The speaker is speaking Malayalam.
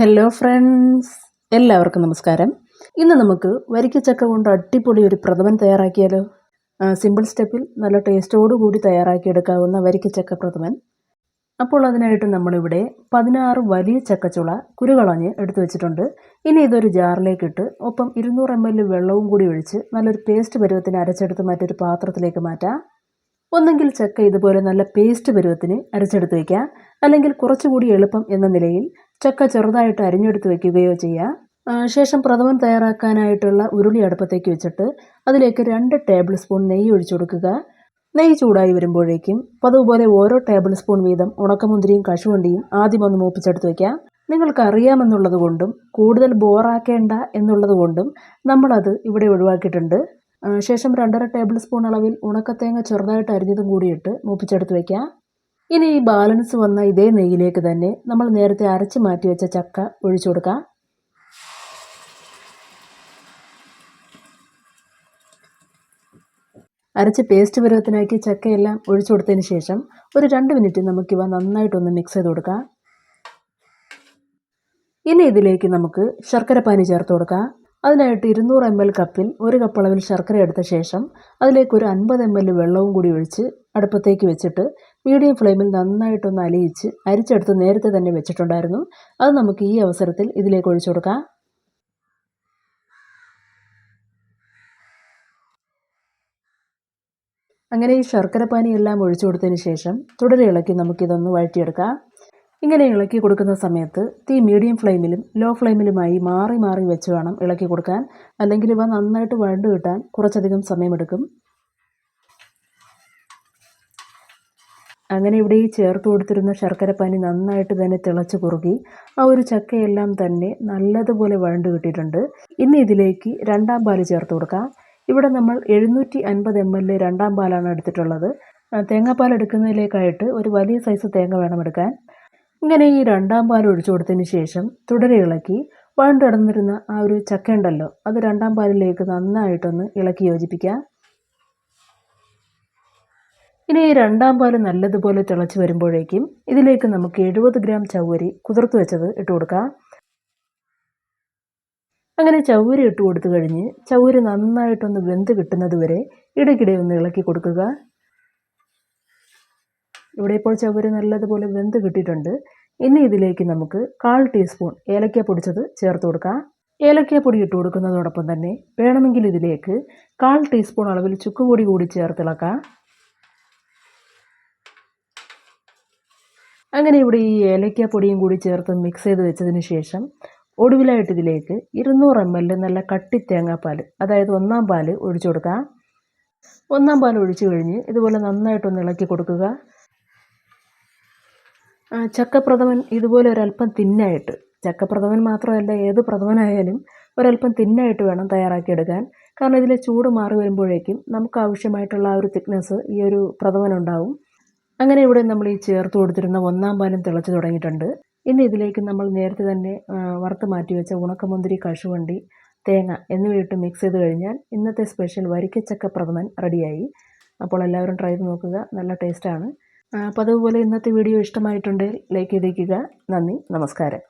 ഹലോ ഫ്രണ്ട്സ്, എല്ലാവർക്കും നമസ്കാരം. ഇന്ന് നമുക്ക് വരിക്കച്ചക്ക കൊണ്ട് അടിപൊളി ഒരു പ്രഥമൻ തയ്യാറാക്കിയാലോ. സിമ്പിൾ സ്റ്റെപ്പിൽ നല്ല ടേസ്റ്റോടുകൂടി തയ്യാറാക്കിയെടുക്കാവുന്ന വരിക്കച്ചക്ക പ്രഥമൻ. അപ്പോൾ അതിനായിട്ട് നമ്മളിവിടെ 16 വലിയ ചക്കച്ചുള കുരുകളഞ്ഞ് എടുത്തു വെച്ചിട്ടുണ്ട്. ഇനി ഇതൊരു ജാറിലേക്കിട്ട് ഒപ്പം 200 ml വെള്ളവും കൂടി ഒഴിച്ച് നല്ലൊരു പേസ്റ്റ് പരുവത്തിന് അരച്ചെടുത്ത് മറ്റൊരു പാത്രത്തിലേക്ക് മാറ്റാം. ഒന്നെങ്കിൽ ചക്ക ഇതുപോലെ നല്ല പേസ്റ്റ് പരുവത്തിന് അരച്ചെടുത്ത് വയ്ക്കുക, അല്ലെങ്കിൽ കുറച്ചുകൂടി എളുപ്പം എന്ന നിലയിൽ ചക്ക ചെറുതായിട്ട് അരിഞ്ഞെടുത്ത് വയ്ക്കുകയോ ചെയ്യുക. ശേഷം പ്രഥമൻ തയ്യാറാക്കാനായിട്ടുള്ള ഉരുളി അടുപ്പത്തേക്ക് വെച്ചിട്ട് അതിലേക്ക് 2 ടേബിൾ സ്പൂൺ നെയ്യ് ഒഴിച്ചു കൊടുക്കുക. നെയ്യ് ചൂടായി വരുമ്പോഴേക്കും പതുപോലെ ഓരോ ടേബിൾ സ്പൂൺ വീതം ഉണക്കമുന്തിരിയും കശുവണ്ടിയും ആദ്യം ഒന്ന് മൂപ്പിച്ചെടുത്ത് വയ്ക്കുക. നിങ്ങൾക്ക് അറിയാമെന്നുള്ളത് കൊണ്ടും കൂടുതൽ ബോറാക്കേണ്ട എന്നുള്ളത് കൊണ്ടും നമ്മളത് ഇവിടെ ഒഴിവാക്കിയിട്ടുണ്ട്. ശേഷം 2.5 ടേബിൾ സ്പൂൺ അളവിൽ ഉണക്കത്തേങ്ങ ചെറുതായിട്ട് അരിഞ്ഞതും കൂടിയിട്ട് മൂപ്പിച്ചെടുത്ത് വയ്ക്കുക. ഇനി ഈ ബാലൻസ് വന്ന ഇതേ നെയ്യിലേക്ക് തന്നെ നമ്മൾ നേരത്തെ അരച്ച് മാറ്റി വെച്ച ചക്ക ഒഴിച്ചു കൊടുക്കാം. അരച്ച് പേസ്റ്റ് പരുവത്തിനാക്കി ചക്കയെല്ലാം ഒഴിച്ചു കൊടുത്തതിന് ശേഷം ഒരു 2 മിനിറ്റ് നമുക്കിവ നന്നായിട്ടൊന്ന് മിക്സ് ചെയ്ത് കൊടുക്കാം. ഇനി ഇതിലേക്ക് നമുക്ക് ശർക്കരപ്പാനി ചേർത്ത് കൊടുക്കാം. അതിനായിട്ട് 200 ml കപ്പിൽ 1 കപ്പ് അളവിൽ ശർക്കര എടുത്ത ശേഷം അതിലേക്ക് ഒരു 50 ml വെള്ളവും കൂടി ഒഴിച്ച് അടുപ്പത്തേക്ക് വെച്ചിട്ട് മീഡിയം ഫ്ലെയിമിൽ നന്നായിട്ടൊന്ന് അലിയിച്ച് അരിച്ചെടുത്ത് നേരത്തെ തന്നെ വെച്ചിട്ടുണ്ടായിരുന്നു. അത് നമുക്ക് ഈ അവസരത്തിൽ ഇതിലേക്ക് ഒഴിച്ചു കൊടുക്കാം. അങ്ങനെ ഈ ശർക്കരപ്പാനി എല്ലാം ഒഴിച്ചു കൊടുത്തതിന് ശേഷം തുടരെ ഇളക്കി നമുക്കിതൊന്ന് വഴറ്റിയെടുക്കാം. ഇങ്ങനെ ഇളക്കി കൊടുക്കുന്ന സമയത്ത് തീ മീഡിയം ഫ്ലെയിമിലും ലോ ഫ്ലെയിമിലുമായി മാറി മാറി വെച്ച് വേണം ഇളക്കി കൊടുക്കാൻ, അല്ലെങ്കിൽ ഇവ നന്നായിട്ട് വഴണ്ട് കിട്ടാൻ കുറച്ചധികം സമയമെടുക്കും. അങ്ങനെ ഇവിടെ ഈ ചേർത്ത് കൊടുത്തിരുന്ന ശർക്കരപ്പാനി നന്നായിട്ട് തന്നെ തിളച്ച് കുറുകി ആ ഒരു ചക്കയെല്ലാം തന്നെ നല്ലതുപോലെ വഴണ്ട് കിട്ടിയിട്ടുണ്ട്. ഇനി ഇതിലേക്ക് രണ്ടാം പാല് ചേർത്ത് കൊടുക്കാം. ഇവിടെ നമ്മൾ 750 ml രണ്ടാം പാലാണ് എടുത്തിട്ടുള്ളത്. തേങ്ങാപ്പാൽ എടുക്കുന്നതിലേക്കായിട്ട് ഒരു വലിയ സൈസ് തേങ്ങ വേണം എടുക്കാൻ. ഇങ്ങനെ ഈ രണ്ടാം പാൽ ഒഴിച്ചു കൊടുത്തതിന് ശേഷം തുടരെ ഇളക്കി വഴണ്ടടന്നിരുന്ന ആ ഒരു ചക്ക ഉണ്ടല്ലോ, അത് രണ്ടാം പാലിലേക്ക് നന്നായിട്ടൊന്ന് ഇളക്കി യോജിപ്പിക്കാം. ഇനി ഈ രണ്ടാം പാല് നല്ലതുപോലെ തിളച്ച് വരുമ്പോഴേക്കും ഇതിലേക്ക് നമുക്ക് 70 ഗ്രാം ചവ്വരി കുതിർത്ത് വെച്ചത് ഇട്ട് കൊടുക്കാം. അങ്ങനെ ചവ്വരി ഇട്ട് കൊടുത്തു കഴിഞ്ഞ് ചവ്വരി നന്നായിട്ടൊന്ന് വെന്ത് കിട്ടുന്നത് വരെ ഇടയ്ക്കിടെ ഒന്ന് ഇളക്കി കൊടുക്കുക. ഇവിടെ ഇപ്പോൾ ചവ്വരി നല്ലതുപോലെ വെന്ത് കിട്ടിയിട്ടുണ്ട്. ഇനി ഇതിലേക്ക് നമുക്ക് 1/4 ടീസ്പൂൺ ഏലക്ക പൊടിച്ചത് ചേർത്ത് കൊടുക്കാം. ഏലക്ക പൊടി ഇട്ട് കൊടുക്കുന്നതോടൊപ്പം തന്നെ വേണമെങ്കിൽ ഇതിലേക്ക് 1/4 ടീസ്പൂൺ അളവിൽ ചുക്കുപൊടി കൂടി ചേർത്തിളക്കാം. അങ്ങനെ ഇവിടെ ഈ ഏലക്ക പൊടിയും കൂടി ചേർത്ത് മിക്സ് ചെയ്ത് വെച്ചതിന് ശേഷം ഒടുവിലായിട്ട് ഇതിലേക്ക് 200 ml നല്ല കട്ടി തേങ്ങാപ്പാൽ, അതായത് ഒന്നാം പാൽ ഒഴിച്ചു കൊടുക്കാം. ഒന്നാം പാൽ ഒഴിച്ചു കഴിഞ്ഞ് ഇതുപോലെ നന്നായിട്ടൊന്ന് ഇളക്കി കൊടുക്കുക. ചക്കപ്രഥമൻ ഇതുപോലെ ഒരല്പം തിന്നായിട്ട്, ചക്കപ്രഥമൻ മാത്രമല്ല ഏത് പ്രഥമനായാലും ഒരല്പം തിന്നായിട്ട് വേണം തയ്യാറാക്കിയെടുക്കാൻ. കാരണം ഇതിലെ ചൂട് മാറി വരുമ്പോഴേക്കും നമുക്ക് ആവശ്യമായിട്ടുള്ള ആ ഒരു തിക്നെസ് ഈ ഒരു പ്രഥമനുണ്ടാവും. അങ്ങനെ ഇവിടെ നമ്മൾ ഈ ചേർത്ത് കൊടുത്തിരുന്ന ഒന്നാം പാലും തിളച്ച് തുടങ്ങിയിട്ടുണ്ട്. ഇനി ഇതിലേക്ക് നമ്മൾ നേരത്തെ തന്നെ വറുത്ത് മാറ്റി വെച്ച ഉണക്കമുന്തിരി, കശുവണ്ടി, തേങ്ങ എന്നിവയിട്ട് മിക്സ് ചെയ്ത് കഴിഞ്ഞാൽ ഇന്നത്തെ സ്പെഷ്യൽ വരിക്കച്ചക്ക പ്രഥമൻ റെഡിയായി. അപ്പോൾ എല്ലാവരും ട്രൈ ചെയ്ത് നോക്കുക, നല്ല ടേസ്റ്റാണ്. അപ്പോൾ അതുപോലെ ഇന്നത്തെ വീഡിയോ ഇഷ്ടമായിട്ടുണ്ടെങ്കിൽ ലൈക്ക് ചെയ്തേക്കുക. നന്ദി, നമസ്കാരം.